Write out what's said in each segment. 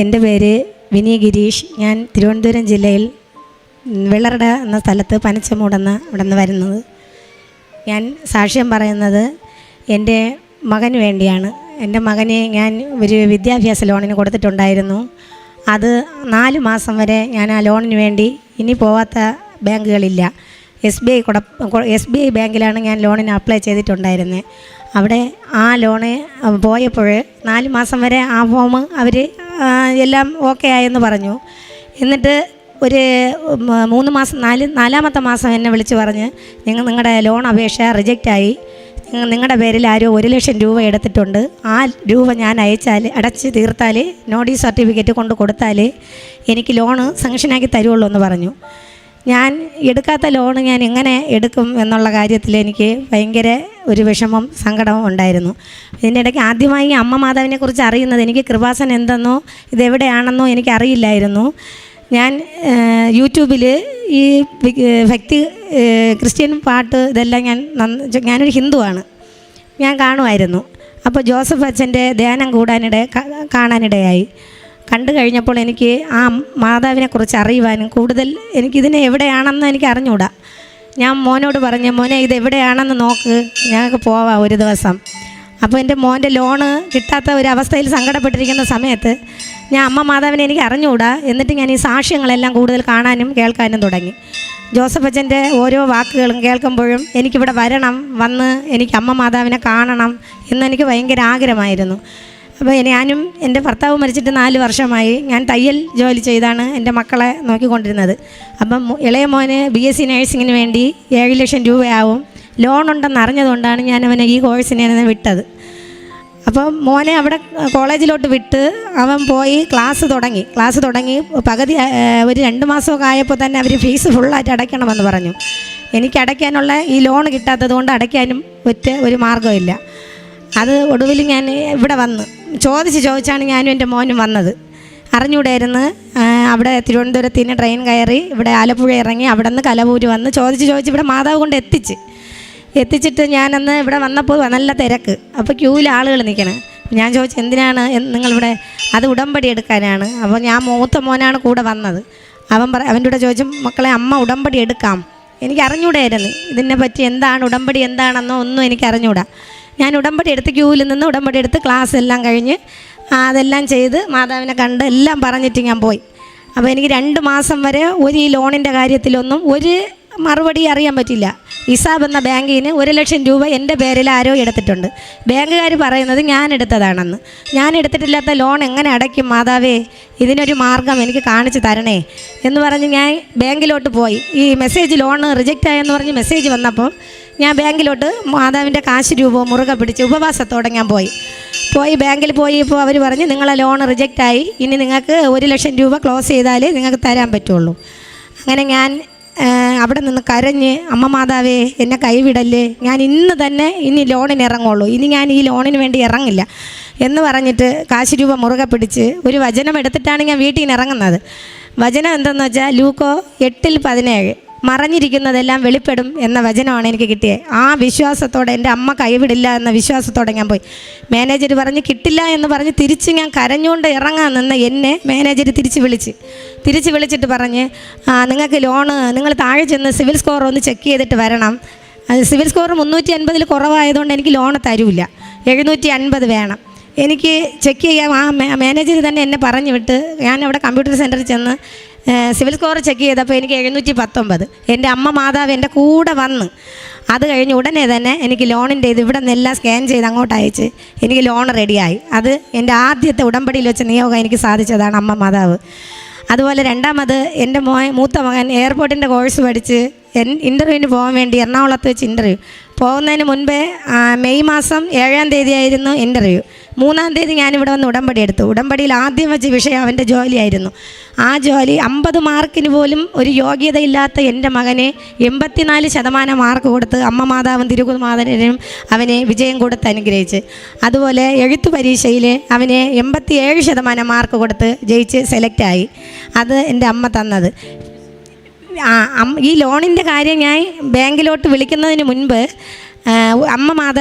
എൻ്റെ പേര് വിനി ഗിരീഷ്. ഞാൻ തിരുവനന്തപുരം ജില്ലയിൽ വെള്ളറട എന്ന സ്ഥലത്ത് പനച്ചമൂടെന്ന ഇവിടെ നിന്ന് വരുന്നത്. ഞാൻ സാക്ഷ്യം പറയുന്നത് എൻ്റെ മകന് വേണ്ടിയാണ്. എൻ്റെ മകനെ ഞാൻ ഒരു വിദ്യാഭ്യാസ ലോണിന് കൊടുത്തിട്ടുണ്ടായിരുന്നു. അത് 4 മാസം വരെ ഞാൻ ആ ലോണിന് വേണ്ടി ഇനി പോവാത്ത ബാങ്കുകളില്ല. SBI ബാങ്കിലാണ് ഞാൻ ലോണിന് അപ്ലൈ ചെയ്തിട്ടുണ്ടായിരുന്നത്. അവിടെ ആ ലോണ് പോയപ്പോൾ 4 മാസം വരെ ആ ഫോം അവർ എല്ലാം ഓക്കെ ആയെന്ന് പറഞ്ഞു. എന്നിട്ട് ഒരു 3 മാസം 4-ാമത്തെ മാസം എന്നെ വിളിച്ച് പറഞ്ഞ് നിങ്ങളുടെ ലോൺ അപേക്ഷ റിജക്റ്റായി, നിങ്ങളുടെ പേരിൽ ആരോ 1 ലക്ഷം രൂപ എടുത്തിട്ടുണ്ട്, ആ രൂപ ഞാൻ അടച്ച് തീർത്താൽ നോട്ടീസ് സർട്ടിഫിക്കറ്റ് കൊണ്ട് കൊടുത്താൽ എനിക്ക് ലോണ് സാങ്ഷനാക്കി തരുള്ളൂ എന്ന് പറഞ്ഞു. ഞാൻ എടുക്കാത്ത ലോണ് ഞാൻ എങ്ങനെ എടുക്കും എന്നുള്ള കാര്യത്തിൽ എനിക്ക് ഭയങ്കര ഒരു വിഷമം സങ്കടവും ഉണ്ടായിരുന്നു. ഇതിനിടയ്ക്ക് ആദ്യമായി അമ്മ മാതാവിനെക്കുറിച്ച് അറിയുന്നത് എനിക്ക് കൃപാസനം എന്തെന്നോ ഇതെവിടെയാണെന്നോ എനിക്കറിയില്ലായിരുന്നു. ഞാൻ യൂട്യൂബിൽ ഈ ഭക്തി ക്രിസ്ത്യൻ പാട്ട് ഇതെല്ലാം ഞാനൊരു ഹിന്ദുവാണ്, ഞാൻ കാണുമായിരുന്നു. അപ്പോൾ ജോസഫ് അച്ഛൻ്റെ ധ്യാനം കാണാനിടയായി. കണ്ടു കഴിഞ്ഞപ്പോൾ എനിക്ക് ആ മാതാവിനെക്കുറിച്ച് അറിയുവാനും കൂടുതൽ എനിക്കിതിനെ എവിടെയാണെന്ന് എനിക്ക് അറിഞ്ഞുകൂടാ. ഞാൻ മോനോട് പറഞ്ഞു, മോനെ ഇതെവിടെയാണെന്ന് നോക്ക്, ഞങ്ങൾക്ക് പോവാം ഒരു ദിവസം. അപ്പോൾ എൻ്റെ മോൻ്റെ ലോണ് കിട്ടാത്ത ഒരു അവസ്ഥയിൽ സങ്കടപ്പെട്ടിരിക്കുന്ന സമയത്ത് ഞാൻ അമ്മ മാതാവിനെ എനിക്ക് അറിഞ്ഞുകൂടാ. എന്നിട്ട് ഞാൻ ഈ സാക്ഷ്യങ്ങളെല്ലാം കൂടുതൽ കാണാനും കേൾക്കാനും തുടങ്ങി. ജോസഫ് അച്ഛൻ്റെ ഓരോ വാക്കുകളും കേൾക്കുമ്പോഴും എനിക്കിവിടെ വന്ന് എനിക്ക് അമ്മ മാതാവിനെ കാണണം എന്നെനിക്ക് ഭയങ്കര ആഗ്രഹമായിരുന്നു. അപ്പോൾ ഞാനും എൻ്റെ ഭർത്താവ് മരിച്ചിട്ട് 4 വർഷമായി. ഞാൻ തയ്യൽ ജോലി ചെയ്താണ് എൻ്റെ മക്കളെ നോക്കിക്കൊണ്ടിരുന്നത്. അപ്പം ഇളയ മോന് BSc നഴ്സിങ്ങിന് വേണ്ടി 7 ലക്ഷം രൂപയാവും. ലോണുണ്ടെന്ന് അറിഞ്ഞതുകൊണ്ടാണ് ഞാൻ അവനെ ഈ കോഴ്സിനെ വിട്ടത്. അപ്പം മോനെ അവിടെ കോളേജിലോട്ട് വിട്ട് അവൻ പോയി ക്ലാസ് തുടങ്ങി പകുതി ഒരു 2 മാസമൊക്കെ ആയപ്പോൾ തന്നെ അവർ ഫീസ് ഫുള്ളായിട്ട് അടയ്ക്കണമെന്ന് പറഞ്ഞു. എനിക്ക് അടയ്ക്കാനുള്ള ഈ ലോൺ കിട്ടാത്തത് കൊണ്ട് അടയ്ക്കാനും ഒരു മാർഗ്ഗമില്ല. അത് ഒടുവിൽ ഞാൻ ഇവിടെ വന്ന് ചോദിച്ചാണ് ഞാനും എൻ്റെ മോനും വന്നത്. അറിഞ്ഞൂടായിരുന്നു. അവിടെ തിരുവനന്തപുരത്തിന് ട്രെയിൻ കയറി ഇവിടെ ആലപ്പുഴ ഇറങ്ങി അവിടെ നിന്ന് കലവൂര് വന്ന് ചോദിച്ച് ഇവിടെ മാതാവ് കൊണ്ട് എത്തിച്ചിട്ട് ഞാനന്ന് ഇവിടെ വന്നപ്പോൾ നല്ല തിരക്ക്. അപ്പോൾ ക്യൂവിൽ ആളുകൾ നിൽക്കണം. ഞാൻ ചോദിച്ചു, എന്തിനാണ് നിങ്ങളിവിടെ? അത് ഉടമ്പടി എടുക്കാനാണ്. അപ്പോൾ ഞാൻ മൂത്ത മോനാണ് കൂടെ വന്നത്. അവൻ്റെ കൂടെ ചോദിച്ചു, മക്കളെ അമ്മ ഉടമ്പടി എടുക്കാം. എനിക്ക് അറിഞ്ഞൂടായിരുന്നു ഇതിനെ പറ്റി, എന്താണ് ഉടമ്പടി എന്താണെന്നോ ഒന്നും എനിക്ക് അറിഞ്ഞൂടാ. ഞാൻ ഉടമ്പടി എടുത്ത് ക്യൂവിൽ നിന്ന് ഉടമ്പടി എടുത്ത് ക്ലാസ് എല്ലാം കഴിഞ്ഞ് അതെല്ലാം ചെയ്ത് മാതാവിനെ കണ്ട് എല്ലാം പറഞ്ഞിട്ട് ഞാൻ പോയി. അപ്പോൾ എനിക്ക് 2 മാസം വരെ ഈ ലോണിൻ്റെ കാര്യത്തിലൊന്നും ഒരു മറുപടി അറിയാൻ പറ്റില്ല. ഇസാബ് എന്ന ബാങ്കിന് 1 ലക്ഷം രൂപ എൻ്റെ പേരിൽ ആരോ എടുത്തിട്ടുണ്ട്. ബാങ്കുകാർ പറയുന്നത് ഞാൻ എടുത്തതാണെന്ന്. ഞാൻ എടുത്തിട്ടില്ലാത്ത ലോൺ എങ്ങനെ അടയ്ക്കും മാതാവേ? ഇതിനൊരു മാർഗം എനിക്ക് കാണിച്ച് തരണേ എന്ന് പറഞ്ഞ് ഞാൻ ബാങ്കിലോട്ട് പോയി. ഈ ലോണ് റിജക്റ്റ് ആയെന്ന് പറഞ്ഞ് മെസ്സേജ് വന്നപ്പോൾ ഞാൻ ബാങ്കിലോട്ട് മാതാവിൻ്റെ കാശ് രൂപവും മുറുകെ പിടിച്ച് ഉപവാസത്തോടെ ഞാൻ പോയി ബാങ്കിൽ ഇപ്പോൾ അവർ പറഞ്ഞ് നിങ്ങളെ ലോൺ റിജക്റ്റായി, ഇനി നിങ്ങൾക്ക് 1 ലക്ഷം രൂപ ക്ലോസ് ചെയ്താലേ നിങ്ങൾക്ക് തരാൻ പറ്റുള്ളൂ. അങ്ങനെ ഞാൻ അവിടെ നിന്ന് കരഞ്ഞ്, അമ്മ മാതാവേ എന്നെ കൈവിടല്ലേ, ഞാൻ ഇനി ലോണിന് ഇറങ്ങുള്ളൂ, ഇനി ഞാൻ ഈ ലോണിന് വേണ്ടി ഇറങ്ങില്ല എന്ന് പറഞ്ഞിട്ട് കാശ് രൂപ മുറുകെ പിടിച്ച് ഒരു വചനം എടുത്തിട്ടാണ് ഞാൻ വീട്ടിൽ നിന്ന് ഇറങ്ങുന്നത്. വചനം എന്തെന്ന് വെച്ചാൽ ലൂക്കോ 8:17 മറഞ്ഞിരിക്കുന്നതെല്ലാം വെളിപ്പെടും എന്ന വചനമാണ് എനിക്ക് കിട്ടിയത്. ആ വിശ്വാസത്തോടെ എൻ്റെ അമ്മ കൈവിടില്ല എന്ന വിശ്വാസത്തോടെ ഞാൻ പോയി. മാനേജർ പറഞ്ഞ് കിട്ടില്ല എന്ന് പറഞ്ഞ് തിരിച്ച് ഞാൻ കരഞ്ഞുകൊണ്ട് ഇറങ്ങാൻ നിന്ന എന്നെ മാനേജർ തിരിച്ച് വിളിച്ചിട്ട് പറഞ്ഞ്, നിങ്ങൾക്ക് ലോണ് നിങ്ങൾ താഴെ ചെന്ന് സിവിൽ സ്കോർ ഒന്ന് ചെക്ക് ചെയ്തിട്ട് വരണം. സിവിൽ സ്കോർ 350 കുറവായതുകൊണ്ട് എനിക്ക് ലോണ് തരൂല്ല, 750 വേണം. എനിക്ക് ചെക്ക് ചെയ്യാൻ ആ മാനേജർ തന്നെ എന്നെ പറഞ്ഞു വിട്ട് ഞാൻ അവിടെ കമ്പ്യൂട്ടർ സെൻറ്ററിൽ ചെന്ന് സിവിൽ സ്കോർ ചെക്ക് ചെയ്തപ്പോൾ എനിക്ക് 719. എൻ്റെ അമ്മ മാതാവ് എൻ്റെ കൂടെ വന്ന് അത് കഴിഞ്ഞ് ഉടനെ തന്നെ എനിക്ക് ലോണിൻ്റെ ഇവിടെ നിന്നെല്ലാം സ്കാൻ ചെയ്ത് അങ്ങോട്ട് അയച്ച് എനിക്ക് ലോൺ റെഡിയായി. അത് എൻ്റെ ആദ്യത്തെ ഉടമ്പടിയിൽ വെച്ച് നിയോഗം എനിക്ക് സാധിച്ചതാണ് അമ്മ മാതാവ്. അതുപോലെ രണ്ടാമത് എൻ്റെ മൂത്ത മകൻ എയർപോർട്ടിൻ്റെ കോഴ്സ് പഠിച്ച് ഇൻ്റർവ്യൂവിന് പോകാൻ വേണ്ടി എറണാകുളത്ത് വെച്ച് ഇൻ്റർവ്യൂ പോകുന്നതിന് മുൻപേ മെയ് മാസം 7-ാം തീയതിയായിരുന്നു ഇൻ്റർവ്യൂ. 3-ാം തീയതി ഞാനിവിടെ വന്ന് ഉടമ്പടി എടുത്തു. ഉടമ്പടിയിൽ ആദ്യം വെച്ച വിഷയം അവൻ്റെ ജോലിയായിരുന്നു. ആ ജോലി 50 മാർക്കിന് പോലും ഒരു യോഗ്യതയില്ലാത്ത എൻ്റെ മകനെ 84% മാർക്ക് കൊടുത്ത് അമ്മ മാതാവും തിരുകുമാരനും അവനെ വിജയം കൊടുത്ത് അനുഗ്രഹിച്ച്. അതുപോലെ എഴുത്തു പരീക്ഷയിൽ അവന് 87% മാർക്ക് കൊടുത്ത് ജയിച്ച് സെലക്റ്റായി. അത് എൻ്റെ അമ്മ തന്നത്. ഈ ലോണിൻ്റെ കാര്യം ഞാൻ ബാങ്കിലോട്ട് വിളിക്കുന്നതിന് മുൻപ് അമ്മ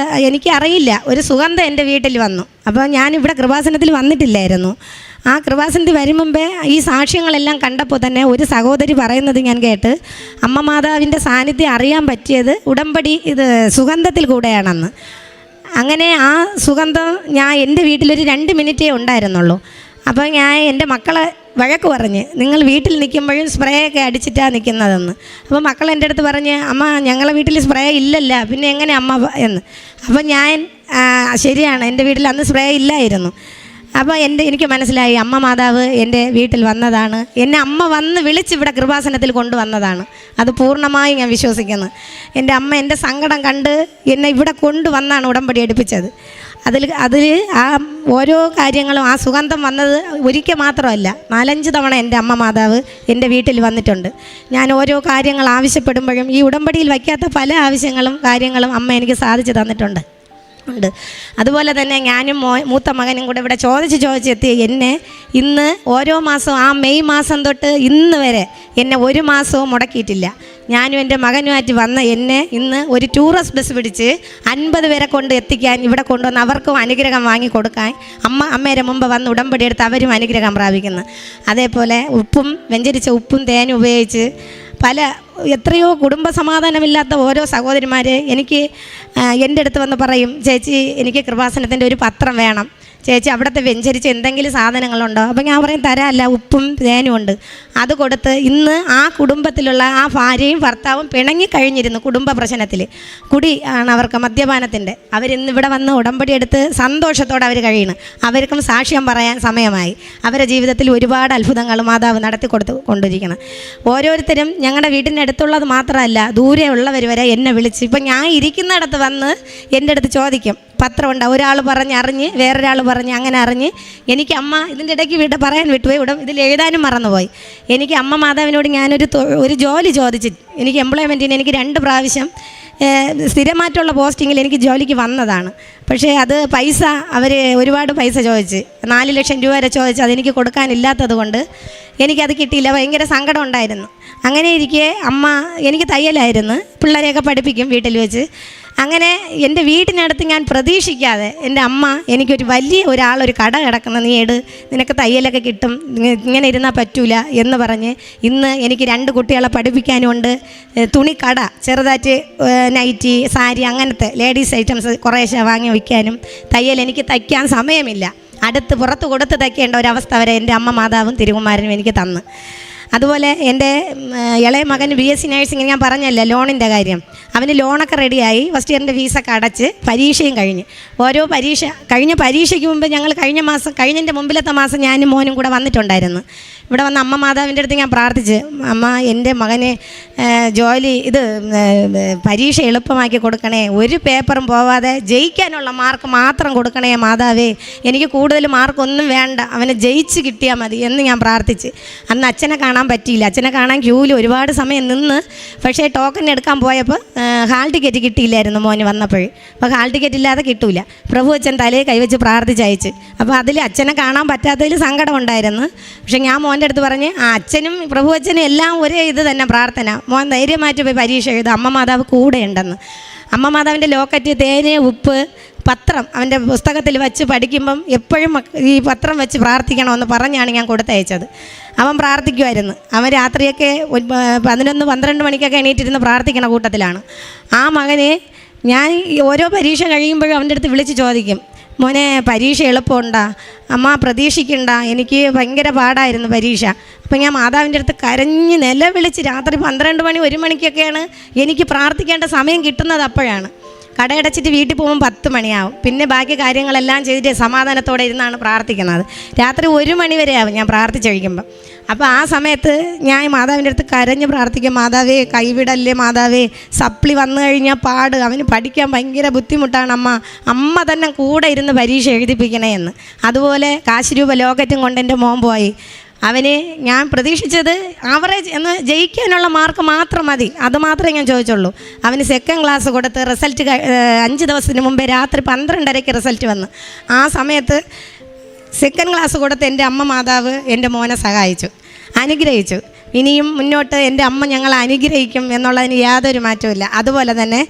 എനിക്കറിയില്ല, ഒരു സുഗന്ധം എൻ്റെ വീട്ടിൽ വന്നു. അപ്പോൾ ഞാനിവിടെ കൃപാസനത്തിൽ വന്നിട്ടില്ലായിരുന്നു. ആ കൃപാസനത്തിൽ വരും മുമ്പേ ഈ സാക്ഷ്യങ്ങളെല്ലാം കണ്ടപ്പോൾ തന്നെ ഒരു സഹോദരി പറയുന്നത് ഞാൻ കേട്ട്, അമ്മ മാതാവിൻ്റെ സാന്നിധ്യം അറിയാൻ പറ്റിയത് ഉടമ്പടി സുഗന്ധത്തിൽ കൂടെയാണെന്ന്. അങ്ങനെ ആ സുഗന്ധം ഞാൻ എൻ്റെ വീട്ടിലൊരു 2 മിനിറ്റേ ഉണ്ടായിരുന്നുള്ളൂ. അപ്പോൾ ഞാൻ എൻ്റെ മക്കളെ വഴക്ക് പറഞ്ഞ്, നിങ്ങൾ വീട്ടിൽ നിൽക്കുമ്പോഴും സ്പ്രേ ഒക്കെ അടിച്ചിട്ടാണ് നിൽക്കുന്നതെന്ന്. അപ്പോൾ മക്കൾ എൻ്റെ അടുത്ത് പറഞ്ഞ്, അമ്മ ഞങ്ങളെ വീട്ടിൽ സ്പ്രേ ഇല്ലല്ല, പിന്നെ എങ്ങനെ അമ്മ എന്ന്. അപ്പോൾ ഞാൻ ശരിയാണ്, എൻ്റെ വീട്ടിൽ അന്ന് സ്പ്രേ ഇല്ലായിരുന്നു. അപ്പോൾ എനിക്ക് മനസ്സിലായി, അമ്മ മാതാവ് എൻ്റെ വീട്ടിൽ വന്നതാണ്, എന്നെ അമ്മ വന്ന് വിളിച്ച് ഇവിടെ കൃപാസനത്തിൽ കൊണ്ടുവന്നതാണ്. അത് പൂർണ്ണമായി ഞാൻ വിശ്വസിക്കുന്നു. എൻ്റെ അമ്മ എൻ്റെ സങ്കടം കണ്ട് എന്നെ ഇവിടെ കൊണ്ടുവന്നാണ് ഉടമ്പടി എടുപ്പിച്ചത്. അതിൽ ആ ഓരോ കാര്യങ്ങളും, ആ സുഗന്ധം വന്നത് ഒരിക്കൽ മാത്രമല്ല, 4-5 തവണ എൻ്റെ അമ്മ മാതാവ് എൻ്റെ വീട്ടിൽ വന്നിട്ടുണ്ട്. ഞാൻ ഓരോ കാര്യങ്ങൾ ആവശ്യപ്പെടുമ്പോഴും ഈ ഉടമ്പടിയിൽ വയ്ക്കാത്ത പല ആവശ്യങ്ങളും കാര്യങ്ങളും അമ്മ എനിക്ക് സാധിച്ചു തന്നിട്ടുണ്ട്. അതുപോലെ തന്നെ ഞാനും മൂത്ത മകനും കൂടെ ഇവിടെ ചോദിച്ചെത്തി എന്നെ ഇന്ന് ഓരോ മാസവും, ആ മെയ് മാസം തൊട്ട് ഇന്ന് വരെ എന്നെ ഒരു മാസവും മുടക്കിയിട്ടില്ല. ഞാനും എൻ്റെ മകനുമായിട്ട് വന്ന എന്നെ ഇന്ന് ഒരു ടൂറിസ്റ്റ് ബസ് പിടിച്ച് 50 പേരെ കൊണ്ട് എത്തിക്കാൻ ഇവിടെ കൊണ്ടുവന്ന് അവർക്കും അനുഗ്രഹം വാങ്ങിക്കൊടുക്കാൻ അമ്മേരെ മുമ്പ് വന്ന് ഉടമ്പടി എടുത്ത് അവരും അനുഗ്രഹം പ്രാപിക്കുന്നു. അതേപോലെ വെഞ്ചരിച്ച ഉപ്പും തേനും ഉപയോഗിച്ച് എത്രയോ കുടുംബ സമാധാനമില്ലാത്ത ഓരോ സഹോദരിമാർ എനിക്ക് എൻ്റെ അടുത്ത് വന്ന് പറയും, ചേച്ചി എനിക്ക് കൃപാസനത്തിൻ്റെ ഒരു പത്രം വേണം, ചേച്ചി അവിടുത്തെ വെഞ്ചരിച്ച് എന്തെങ്കിലും സാധനങ്ങളുണ്ടോ? അപ്പോൾ ഞാൻ പറയും തരാമല്ല, ഉപ്പും തേനും ഉണ്ട്. അത് കൊടുത്ത് ഇന്ന് ആ കുടുംബത്തിലുള്ള ആ ഭാര്യയും ഭർത്താവും പിണങ്ങിക്കഴിഞ്ഞിരുന്നു കുടുംബ പ്രശ്നത്തിൽ. കുടി ആണ് അവർക്ക്, മദ്യപാനത്തിൻ്റെ. അവരിന്ന് ഇവിടെ വന്ന് ഉടമ്പടി എടുത്ത് സന്തോഷത്തോടെ അവർ കഴിയണം. അവർക്കും സാക്ഷ്യം പറയാൻ സമയമായി. അവരുടെ ജീവിതത്തിൽ ഒരുപാട് അത്ഭുതങ്ങൾ മാതാവ് നടത്തി കൊണ്ടിരിക്കണം. ഓരോരുത്തരും ഞങ്ങളുടെ വീടിൻ്റെ അടുത്തുള്ളത് മാത്രമല്ല, ദൂരെ ഉള്ളവർ വരെ എന്നെ വിളിച്ച്, ഇപ്പം ഞാൻ ഇരിക്കുന്നിടത്ത് വന്ന് എൻ്റെ അടുത്ത് ചോദിക്കും, പത്രമുണ്ട്, ഒരാൾ പറഞ്ഞറിഞ്ഞ് വേറൊരാൾ പറഞ്ഞ് അങ്ങനെ അറിഞ്ഞ്. എനിക്ക് അമ്മ ഇതിൻ്റെ ഇടയ്ക്ക് പറയാൻ വിട്ടുപോയി, ഇതിൽ എഴുതാനും മറന്നുപോയി. എനിക്ക് അമ്മ മാതാവിനോട് ഞാനൊരു ജോലി ചോദിച്ചു. എനിക്ക് എംപ്ലോയ്മെൻറ്റിന് എനിക്ക് 2 പ്രാവശ്യം സ്ഥിരമായിട്ടുള്ള പോസ്റ്റിങ്ങിൽ എനിക്ക് ജോലിക്ക് വന്നതാണ്. പക്ഷേ അത് പൈസ അവർ ഒരുപാട് പൈസ ചോദിച്ച്, 4 ലക്ഷം രൂപ വരെ ചോദിച്ച്, അതെനിക്ക് കൊടുക്കാനില്ലാത്തത് കൊണ്ട് എനിക്കത് കിട്ടിയില്ല. ഭയങ്കര സങ്കടം ഉണ്ടായിരുന്നു. അങ്ങനെ ഇരിക്കെ എനിക്ക് തയ്യലായിരുന്നു, പിള്ളേരെയൊക്കെ പഠിപ്പിക്കും വീട്ടിൽ വെച്ച്. അങ്ങനെ എൻ്റെ വീട്ടിനടുത്ത് ഞാൻ പ്രതീക്ഷിക്കാതെ എൻ്റെ അമ്മ എനിക്കൊരു ഒരു കട കിടക്കുന്ന, നീ നിനക്ക് തയ്യലൊക്കെ കിട്ടും, ഇങ്ങനെ ഇരുന്നാൽ പറ്റൂല എന്ന് പറഞ്ഞ് ഇന്ന് എനിക്ക് 2 കുട്ടികളെ പഠിപ്പിക്കാനുമുണ്ട്. തുണിക്കട ചെറുതായിട്ട് നൈറ്റി, സാരി, അങ്ങനത്തെ ലേഡീസ് ഐറ്റംസ് കുറേശ്ശെ വാങ്ങി വയ്ക്കാനും, തയ്യൽ എനിക്ക് തയ്ക്കാൻ സമയമില്ല, പുറത്ത് കൊടുത്ത് തയ്ക്കേണ്ട ഒരവസ്ഥ വരെ എൻ്റെ അമ്മ മാതാവും തിരുകുമാരനും എനിക്ക് തന്ന്. അതുപോലെ എൻ്റെ ഇളയ മകൻ BSc നഴ്സിംഗ്, ഞാൻ പറഞ്ഞല്ലേ ലോണിൻ്റെ കാര്യം, അവന് ലോണൊക്കെ റെഡിയായി, ഫസ്റ്റ് ഇയറിൻ്റെ ഫീസൊക്കെ അടച്ച് പരീക്ഷയും കഴിഞ്ഞ്. കഴിഞ്ഞ പരീക്ഷയ്ക്ക് മുമ്പ് ഞങ്ങൾ കഴിഞ്ഞതിൻ്റെ മുമ്പിലത്തെ മാസം ഞാനും മോനും കൂടെ വന്നിട്ടുണ്ടായിരുന്നു. ഇവിടെ വന്ന് അമ്മ മാതാവിൻ്റെ അടുത്ത് ഞാൻ പ്രാർത്ഥിച്ച്, അമ്മ എൻ്റെ മകന് പരീക്ഷ എളുപ്പമാക്കി കൊടുക്കണേ, ഒരു പേപ്പറും പോവാതെ ജയിക്കാനുള്ള മാർക്ക് മാത്രം കൊടുക്കണേ മാതാവേ, എനിക്ക് കൂടുതൽ മാർക്കൊന്നും വേണ്ട, അവനെ ജയിച്ച് കിട്ടിയാൽ മതി എന്ന് ഞാൻ പ്രാർത്ഥിച്ച്. അന്ന് അച്ഛനെ കാണാൻ പറ്റിയില്ല. അച്ഛനെ കാണാൻ ക്യൂവിൽ ഒരുപാട് സമയം നിന്ന്. പക്ഷേ ടോക്കൺ എടുക്കാൻ പോയപ്പോൾ ഹാൾ ടിക്കറ്റ് കിട്ടിയില്ലായിരുന്നു മോന് വന്നപ്പോഴേ. അപ്പോൾ ഹാൾ ടിക്കറ്റ് ഇല്ലാതെ കിട്ടൂല. പ്രഭു അച്ഛൻ തലയെ കൈവച്ച് പ്രാർത്ഥിച്ചയച്ച്. അപ്പോൾ അതിൽ അച്ഛനെ കാണാൻ പറ്റാത്തതിൽ സങ്കടം ഉണ്ടായിരുന്നു. പക്ഷേ ഞാൻ മോൻ്റെ അടുത്ത് പറഞ്ഞ്, അച്ഛനും പ്രഭു അച്ഛനും എല്ലാം ഒരേ ഇത് തന്നെ പ്രാർത്ഥന, മോൻ ധൈര്യമായിട്ട് പോയി പരീക്ഷ എഴുതും, അമ്മ മാതാവ് കൂടെ ഉണ്ടെന്ന്. അമ്മ മാതാവിൻ്റെ ലോക്കറ്റ്, തേന്, ഉപ്പ്, പത്രം അവൻ്റെ പുസ്തകത്തിൽ വെച്ച് പഠിക്കുമ്പം എപ്പോഴും ഈ പത്രം വെച്ച് പ്രാർത്ഥിക്കണമെന്ന് പറഞ്ഞാണ് ഞാൻ കൊടുത്തയച്ചത്. അവൻ പ്രാർത്ഥിക്കുമായിരുന്നു. അവൻ രാത്രിയൊക്കെ 11-12 മണിക്കൊക്കെ എണീറ്റിരുന്ന് പ്രാർത്ഥിക്കണ കൂട്ടത്തിലാണ്. ആ മകനെ ഞാൻ ഓരോ പരീക്ഷ കഴിയുമ്പോഴും അവൻ്റെ അടുത്ത് വിളിച്ച് ചോദിക്കും, മോനെ പരീക്ഷ എളുപ്പമുണ്ടാ? അമ്മ പ്രതീക്ഷിക്കണ്ട, എനിക്ക് ഭയങ്കര പാടായിരുന്നു പരീക്ഷ. അപ്പം ഞാൻ മാതാവിൻ്റെ അടുത്ത് കരഞ്ഞ് നിലവിളിച്ച് രാത്രി 12 മണി 1 മണിക്കൊക്കെയാണ് എനിക്ക് പ്രാർത്ഥിക്കേണ്ട സമയം കിട്ടുന്നത്. അപ്പോഴാണ് കടയടച്ചിട്ട് വീട്ടിൽ പോകുമ്പോൾ 10 മണിയാവും. പിന്നെ ബാക്കി കാര്യങ്ങളെല്ലാം ചെയ്തിട്ട് സമാധാനത്തോടെ ഇരുന്നാണ് പ്രാർത്ഥിക്കുന്നത്. രാത്രി 1 മണി വരെ ആവും ഞാൻ പ്രാർത്ഥിച്ച് കഴിക്കുമ്പോൾ. അപ്പോൾ ആ സമയത്ത് ഞാൻ മാതാവിൻ്റെ അടുത്ത് കരഞ്ഞ് പ്രാർത്ഥിക്കും, മാതാവേ കൈവിടല്ലേ മാതാവേ, സപ്ലി വന്നു കഴിഞ്ഞാൽ പാട്, അവന് പഠിക്കാൻ ഭയങ്കര ബുദ്ധിമുട്ടാണ് അമ്മ തന്നെ കൂടെ ഇരുന്ന് പരീക്ഷ എഴുതിപ്പിക്കണേ എന്ന്. അതുപോലെ കാശ് രൂപ ലോക്കറ്റും കൊണ്ട് എൻ്റെ മോൻ പോയി. അവന് ഞാൻ പ്രതീക്ഷിച്ചത് ആവറേജ് എന്ന് ജയിക്കാനുള്ള മാർക്ക് മാത്രം മതി, അത് മാത്രമേ ഞാൻ ചോദിച്ചുള്ളൂ. അവന് 2nd ക്ലാസ് കൊടുത്ത് റിസൾട്ട് 5 ദിവസത്തിന് മുമ്പേ രാത്രി 12:30 റിസൾട്ട് വന്നു. ആ സമയത്ത് 2nd ക്ലാസ് കൊടുത്ത് എൻ്റെ അമ്മ മാതാവ് എൻ്റെ മോനെ സഹായിച്ചു, അനുഗ്രഹിച്ചു. ഇനിയും മുന്നോട്ട് എൻ്റെ അമ്മ ഞങ്ങളെ അനുഗ്രഹിക്കും എന്നുള്ളതിന് യാതൊരു മാറ്റവും ഇല്ല. അതുപോലെ തന്നെ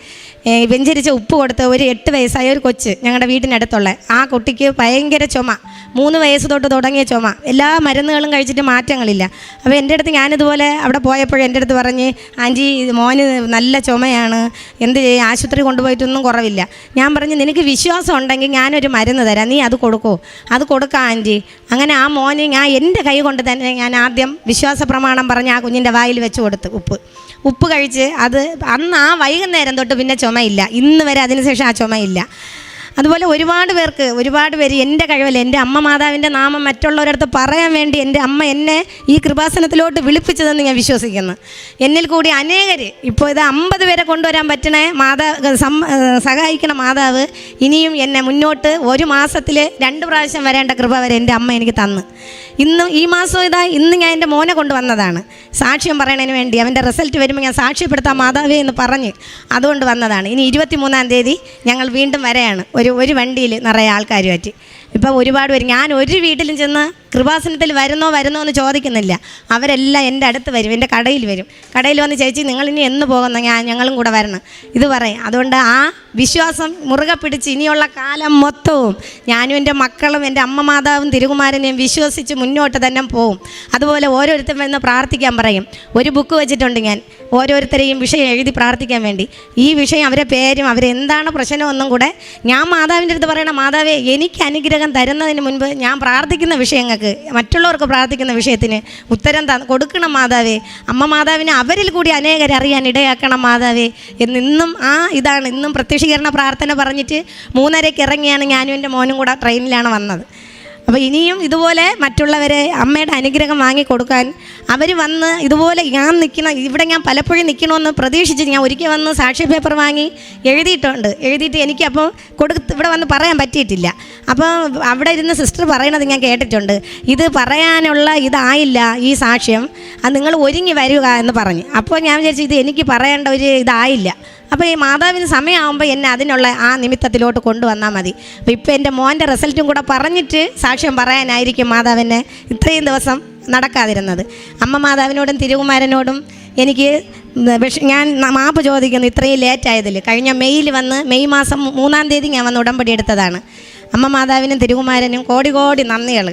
വെഞ്ചരിച്ച ഉപ്പ് കൊടുത്ത് ഒരു 8 വയസ്സായ ഒരു കൊച്ച് ഞങ്ങളുടെ വീടിനടുത്തുള്ള ആ കുട്ടിക്ക് ഭയങ്കര ചുമ, 3 വയസ്സ് തൊട്ട് തുടങ്ങിയ ചുമ, എല്ലാ മരുന്നുകളും കഴിച്ചിട്ട് മാറ്റങ്ങളില്ല. അപ്പോൾ എൻ്റെ അടുത്ത് ഞാനിതുപോലെ അവിടെ പോയപ്പോഴും എൻ്റെ അടുത്ത് പറഞ്ഞ്, ആൻറ്റി മോന് നല്ല ചുമയാണ്, എന്ത് ചെയ്യും, ആശുപത്രി കൊണ്ടുപോയിട്ടൊന്നും കുറവില്ല. ഞാൻ പറഞ്ഞു, നിനക്ക് വിശ്വാസം ഉണ്ടെങ്കിൽ ഞാനൊരു മരുന്ന് തരാം, നീ അത് കൊടുക്കൂ. അത് കൊടുക്കാം ആൻറ്റി. അങ്ങനെ ആ മോന് ഞാൻ എൻ്റെ കൈ കൊണ്ട് തന്നെ ഞാൻ ആദ്യം വിശ്വാസ പ്രമാണം പറഞ്ഞ് ആ കുഞ്ഞിൻ്റെ വായിൽ വെച്ച് കൊടുത്ത് ഉപ്പ് കഴിച്ച് അത് അന്ന് ആ വൈകുന്നേരം തൊട്ട് പിന്നെ ചുമയില്ല, ഇന്ന് വരെ അതിനുശേഷം ആ ചുമയില്ല. അതുപോലെ ഒരുപാട് പേര് എൻ്റെ കഴിവല്ല, എൻ്റെ അമ്മ മാതാവിൻ്റെ നാമം മറ്റുള്ളവരടുത്ത് പറയാൻ വേണ്ടി എൻ്റെ അമ്മ എന്നെ ഈ കൃപാസനത്തിലോട്ട് വിളിപ്പിച്ചതെന്ന് ഞാൻ വിശ്വസിക്കുന്നു. എന്നിൽ കൂടി അനേകർ ഇപ്പോൾ ഇത് 50 പേരെ കൊണ്ടുവരാൻ പറ്റണ സഹായിക്കണ മാതാവ് ഇനിയും എന്നെ മുന്നോട്ട് ഒരു മാസത്തിൽ 2 പ്രാവശ്യം വരേണ്ട കൃപ വരെ എൻ്റെ അമ്മ എനിക്ക് തന്നു. ഈ മാസം ഇന്ന് ഞാൻ എൻ്റെ മോനെ കൊണ്ടുവന്നതാണ് സാക്ഷ്യം പറയണതിന് വേണ്ടി. അവൻ്റെ റിസൾട്ട് വരുമ്പോൾ ഞാൻ സാക്ഷ്യപ്പെടുത്താം മാതാവേ എന്ന് പറഞ്ഞ് അതുകൊണ്ട് വന്നതാണ്. ഇനി 23-ാം തീയതി ഞങ്ങൾ വീണ്ടും വരെയാണ് ഒരു വണ്ടിയിൽ നിറയെ ആൾക്കാരുമായിട്ട്. ഇപ്പോൾ ഒരുപാട് പേര്, ഞാൻ ഒരു വീട്ടിലും ചെന്ന് കൃപാസനത്തിൽ വരുന്നോ എന്ന് ചോദിക്കുന്നില്ല. അവരെല്ലാം എൻ്റെ അടുത്ത് വരും, എൻ്റെ കടയിൽ വരും. കടയിൽ വന്ന്, ചേച്ചി നിങ്ങളിനി എന്ന് പോകുന്ന, ഞങ്ങളും കൂടെ വരണം ഇത് പറയും. അതുകൊണ്ട് ആ വിശ്വാസം മുറുകെ പിടിച്ച് ഇനിയുള്ള കാലം മൊത്തവും ഞാനും എൻ്റെ മക്കളും എൻ്റെ അമ്മ മാതാവും തിരുകുമാരനെയും വിശ്വസിച്ച് മുന്നോട്ട് തന്നെ പോവും. അതുപോലെ ഓരോരുത്തരും വന്ന് പ്രാർത്ഥിക്കാൻ പറയും. ഒരു ബുക്ക് വെച്ചിട്ടുണ്ട് ഞാൻ, ഓരോരുത്തരെയും വിഷയം എഴുതി പ്രാർത്ഥിക്കാൻ വേണ്ടി. ഈ വിഷയം, അവരെ പേരും അവരെന്താണ് പ്രശ്നമൊന്നും കൂടെ ഞാൻ മാതാവിൻ്റെ അടുത്ത് പറയണം, മാതാവേ എനിക്ക് അനുഗ്രഹം തരുന്നതിന് മുൻപ് ഞാൻ പ്രാർത്ഥിക്കുന്ന വിഷയങ്ങൾക്ക്, മറ്റുള്ളവർക്ക് പ്രാർത്ഥിക്കുന്ന വിഷയത്തിന് ഉത്തരം കൊടുക്കണം മാതാവേ. അമ്മ മാതാവിനെ അവരിൽ കൂടി അനേകരെ അറിയാൻ ഇടയാക്കണം മാതാവേ എന്നിന്നും ഇതാണ് ഇന്നും പ്രത്യക്ഷീകരണ പ്രാർത്ഥന പറഞ്ഞിട്ട് 3:30 ഇറങ്ങിയാണ് ഞാനും എൻ്റെ മോനും കൂടെ ട്രെയിനിലാണ് വന്നത്. അപ്പോൾ ഇനിയും ഇതുപോലെ മറ്റുള്ളവരെ അമ്മയുടെ അനുഗ്രഹം വാങ്ങിക്കൊടുക്കാൻ അവർ വന്ന് ഇതുപോലെ ഇവിടെ ഞാൻ പലപ്പോഴും നിൽക്കണമെന്ന് പ്രതീക്ഷിച്ച് ഞാൻ ഒരിക്കൽ വന്ന് സാക്ഷി പേപ്പർ വാങ്ങി എഴുതിയിട്ട് എനിക്കപ്പോൾ ഇവിടെ വന്ന് പറയാൻ പറ്റിയിട്ടില്ല. അപ്പോൾ അവിടെ ഇരുന്ന് സിസ്റ്റർ പറയണത് ഞാൻ കേട്ടിട്ടുണ്ട്, ഇത് പറയാനുള്ള ഇതായില്ല ഈ സാക്ഷ്യം, അത് നിങ്ങൾ ഒരുങ്ങി വരിക എന്ന് പറഞ്ഞ്. അപ്പോൾ ഞാൻ വിചാരിച്ചു ഇത് എനിക്ക് പറയേണ്ട ഒരു ഇതായില്ല. അപ്പോൾ ഈ മാതാവിന് സമയമാകുമ്പോൾ എന്നെ അതിനുള്ള ആ നിമിത്തത്തിലോട്ട് കൊണ്ടുവന്നാൽ മതി. അപ്പോൾ ഇപ്പോൾ എൻ്റെ മോൻ്റെ റിസൾട്ടും കൂടെ പറഞ്ഞിട്ട് സാക്ഷ്യം പറയാനായിരിക്കും മാതാവിനെ ഇത്രയും ദിവസം നടക്കാതിരുന്നത്. അമ്മ മാതാവിനോടും തിരുകുമാരനോടും എനിക്ക് ഞാൻ മാപ്പ് ചോദിക്കുന്നു ഇത്രയും ലേറ്റായതിൽ. കഴിഞ്ഞ മെയ് മാസം 3-ാം തീയതി ഞാൻ വന്ന് ഉടമ്പടി എടുത്തതാണ്. അമ്മ മാതാവിനും തിരുകുമാരനും കോടി നന്ദികൾ.